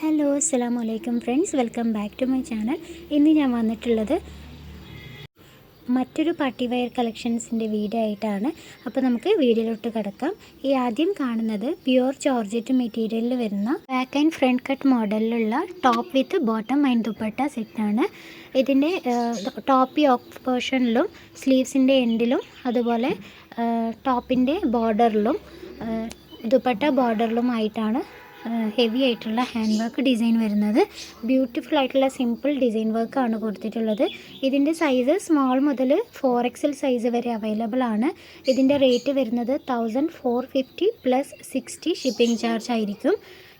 Hello അസ്സലാമു അലൈക്കും friends, welcome back to my channel. ഇന്ന് ഞാൻ വന്നിട്ടുള്ളത് മറ്റൊരു പാർട്ടി വെയർ കളക്ഷൻസിൻ്റെ വീഡിയോ ആയിട്ടാണ്. അപ്പോൾ നമുക്ക് വീഡിയോയിലോട്ട് കിടക്കാം. ഈ ആദ്യം കാണുന്നത് പ്യുവർ ജോർജറ്റ് മെറ്റീരിയലിൽ വരുന്ന ബാക്ക് ആൻഡ് ഫ്രണ്ട് കട്ട് മോഡലിലുള്ള top with bottom and dupatta സെറ്റാണ്. ഇതിൻ്റെ ടോപ്പ് യോക്ക് പോർഷനിലും സ്ലീവ്സിൻ്റെ എൻഡിലും അതുപോലെ ടോപ്പിൻ്റെ ബോർഡറിലും ദുപ്പട്ട ബോർഡറിലുമായിട്ടാണ് ഹെവി ആയിട്ടുള്ള ഹാൻഡ് വർക്ക് ഡിസൈൻ വരുന്നത്. ബ്യൂട്ടിഫുൾ ആയിട്ടുള്ള സിമ്പിൾ ഡിസൈൻ വർക്കാണ് കൊടുത്തിട്ടുള്ളത്. ഇതിൻ്റെ സൈസ് സ്മോൾ മുതൽ 4XL സൈസ് വരെ അവൈലബിൾ ആണ്. ഇതിൻ്റെ റേറ്റ് വരുന്നത് 1450 പ്ലസ് 60 ഷിപ്പിംഗ് ചാർജ് ആയിരിക്കും.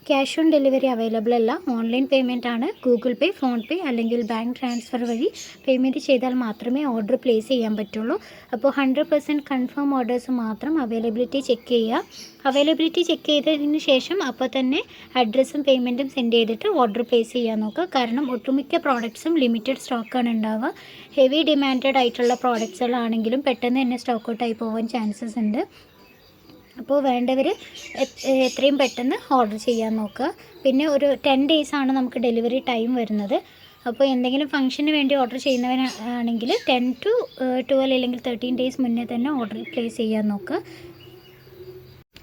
ക്യാഷ് ഓൺ ഡെലിവറി അവൈലബിൾ അല്ല. ഓൺലൈൻ പേയ്മെൻറ്റ് ആണ്. ഗൂഗിൾ പേ, ഫോൺ പേ അല്ലെങ്കിൽ ബാങ്ക് ട്രാൻസ്ഫർ വഴി പേയ്മെൻറ്റ് ചെയ്താൽ മാത്രമേ ഓർഡർ പ്ലേസ് ചെയ്യാൻ പറ്റുള്ളൂ. അപ്പോൾ 100% കൺഫേം ഓർഡേഴ്സ് മാത്രം അവൈലബിലിറ്റി ചെക്ക് ചെയ്യുക. അവൈലബിലിറ്റി ചെക്ക് ചെയ്തതിന് ശേഷം അപ്പോൾ തന്നെ അഡ്രസ്സും പേയ്മെൻറ്റും സെൻഡ് ചെയ്തിട്ട് ഓർഡർ പ്ലേസ് ചെയ്യാൻ നോക്കുക. കാരണം ഒട്ടുമിക്ക പ്രോഡക്ട്സും ലിമിറ്റഡ് സ്റ്റോക്കാണ് ഉണ്ടാവുക. ഹെവി ഡിമാൻഡഡ് ആയിട്ടുള്ള പ്രോഡക്ട്സുകളാണെങ്കിലും പെട്ടെന്ന് തന്നെ സ്റ്റോക്ക് ഔട്ടായി പോകാൻ ചാൻസസ് ഉണ്ട്. അപ്പോൾ വേണ്ടവർ എത്രയും പെട്ടെന്ന് ഓർഡർ ചെയ്യാൻ നോക്കുക. പിന്നെ ഒരു 10 days ആണ് നമുക്ക് ഡെലിവറി ടൈം വരുന്നത്. അപ്പോൾ എന്തെങ്കിലും ഫംഗ്ഷന് വേണ്ടി ഓർഡർ ചെയ്യുന്നവരാണെങ്കിൽ 10 to 12 അല്ലെങ്കിൽ 13 days മുന്നേ തന്നെ ഓർഡർ പ്ലേസ് ചെയ്യാൻ നോക്കുക.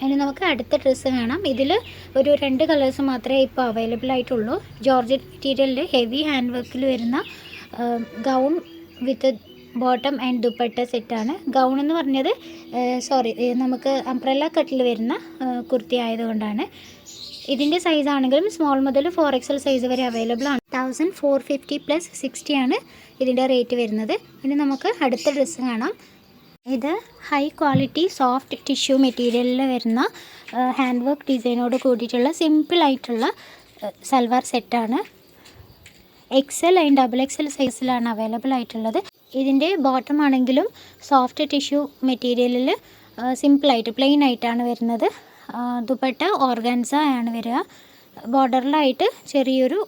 ഇനി നമുക്ക് അടുത്ത ഡ്രസ്സ് കാണാം. ഇതിൽ ഒരു 2 കളേഴ്സ് മാത്രമേ ഇപ്പോൾ അവൈലബിൾ ആയിട്ടുള്ളൂ. ജോർജറ്റ് മെറ്റീരിയലിൽ ഹെവി ഹാൻഡ് വർക്കിൽ വരുന്ന gown with bottom and dupatta സെറ്റാണ്. ഗൗൺ എന്ന് പറഞ്ഞത് നമുക്ക് അംബ്രല്ല കട്ടിൽ വരുന്ന കുർത്തി ആയതുകൊണ്ടാണ്. ഇതിൻ്റെ സൈസ് ആണെങ്കിലും സ്മോൾ മുതൽ 4XL സൈസ് വരെ അവൈലബിൾ ആണ്. 1450 പ്ലസ് 60 ആണ് ഇതിൻ്റെ റേറ്റ് വരുന്നത്. ഇനി നമുക്ക് അടുത്ത ഡ്രസ്സ് കാണാം. ഇത് ഹൈ ക്വാളിറ്റി സോഫ്റ്റ് ടിഷ്യൂ മെറ്റീരിയലിൽ വരുന്ന ഹാൻഡ് വർക്ക് ഡിസൈനോട് കൂടിയിട്ടുള്ള സിമ്പിളായിട്ടുള്ള സൽവാർ സെറ്റാണ്. XL ആൻഡ് XXL സൈസിലാണ് അവൈലബിൾ ആയിട്ടുള്ളത്. ഇതിൻ്റെ ബോട്ടം ആണെങ്കിലും സോഫ്റ്റ് ടിഷ്യൂ മെറ്റീരിയലിൽ സിമ്പിളായിട്ട് പ്ലെയിൻ ആയിട്ടാണ് വരുന്നത്. ദുപ്പട്ട ഓർഗാൻസ ആണ് വരിക. ബോർഡറിലായിട്ട് ചെറിയൊരു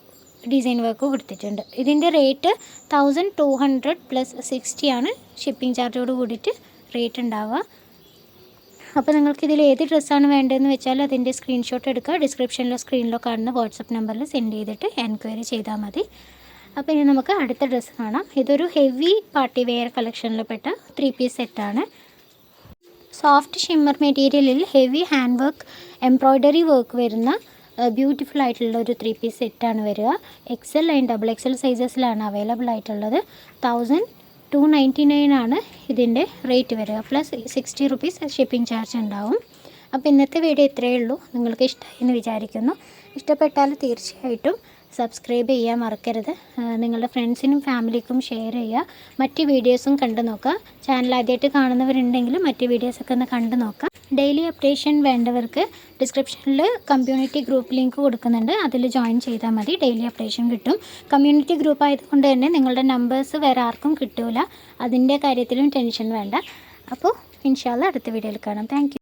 ഡിസൈൻ വർക്ക് കൊടുത്തിട്ടുണ്ട്. ഇതിൻ്റെ റേറ്റ് 1200 പ്ലസ് 60 ആണ് ഷിപ്പിംഗ് ചാർജോട് കൂടിയിട്ട് റേറ്റ് ഉണ്ടാവുക. അപ്പോൾ നിങ്ങൾക്കിതിൽ ഏത് ഡ്രസ്സാണ് വേണ്ടതെന്ന് വെച്ചാൽ അതിൻ്റെ സ്ക്രീൻഷോട്ട് എടുക്കുക. ഡിസ്ക്രിപ്ഷനിലോ സ്ക്രീനിലോ കാണുന്ന വാട്സപ്പ് നമ്പറിൽ സെൻഡ് ചെയ്തിട്ട് എൻക്വയറി ചെയ്താൽ മതി. അപ്പോൾ ഇനി നമുക്ക് അടുത്ത ഡ്രസ്സ് കാണാം. ഇതൊരു ഹെവി പാർട്ടി വെയർ കളക്ഷനിൽപ്പെട്ട 3 പീസ് സെറ്റാണ്. സോഫ്റ്റ് ഷിമ്മർ മെറ്റീരിയലിൽ heavy hand work embroidery work വരുന്ന ബ്യൂട്ടിഫുൾ ആയിട്ടുള്ള ഒരു 3 പീസ് സെറ്റാണ് വരിക. XL ആൻഡ് XXL സൈസസിലാണ് അവൈലബിൾ ആയിട്ടുള്ളത്. 1299 ആണ് ഇതിൻ്റെ റേറ്റ് വരിക. പ്ലസ് 60 rupees ഷിപ്പിംഗ് ചാർജ് ഉണ്ടാവും. അപ്പോൾ ഇന്നത്തെ വീഡിയോ ഇത്രയേ ഉള്ളൂ. നിങ്ങൾക്ക് ഇഷ്ടമായി എന്ന് വിചാരിക്കുന്നു. ഇഷ്ടപ്പെട്ടാൽ തീർച്ചയായിട്ടും സബ്സ്ക്രൈബ് ചെയ്യാൻ മറക്കരുത്. നിങ്ങളുടെ ഫ്രണ്ട്സിനും ഫാമിലിക്കും ഷെയർ ചെയ്യുക. മറ്റ് വീഡിയോസും കണ്ടു നോക്കുക. ചാനൽ ആദ്യമായിട്ട് കാണുന്നവരുണ്ടെങ്കിൽ മറ്റ് വീഡിയോസൊക്കെ ഒന്ന് കണ്ടു നോക്കാം. ഡെയിലി അപ്ഡേഷൻ വേണ്ടവർക്ക് ഡിസ്ക്രിപ്ഷനിൽ കമ്മ്യൂണിറ്റി ഗ്രൂപ്പ് ലിങ്ക് കൊടുക്കുന്നുണ്ട്. അതിൽ ജോയിൻ ചെയ്താൽ മതി. ഡെയിലി അപ്ഡേഷൻ കിട്ടും. കമ്മ്യൂണിറ്റി ഗ്രൂപ്പ് ആയതുകൊണ്ട് തന്നെ നിങ്ങളുടെ നമ്പേഴ്സ് വേറെ ആർക്കും കിട്ടില്ല. അതിൻ്റെ കാര്യത്തിലും ടെൻഷൻ വേണ്ട. അപ്പോൾ ഇൻഷാ അല്ലാഹ് അടുത്ത വീഡിയോയിൽ കാണാം. Thank you.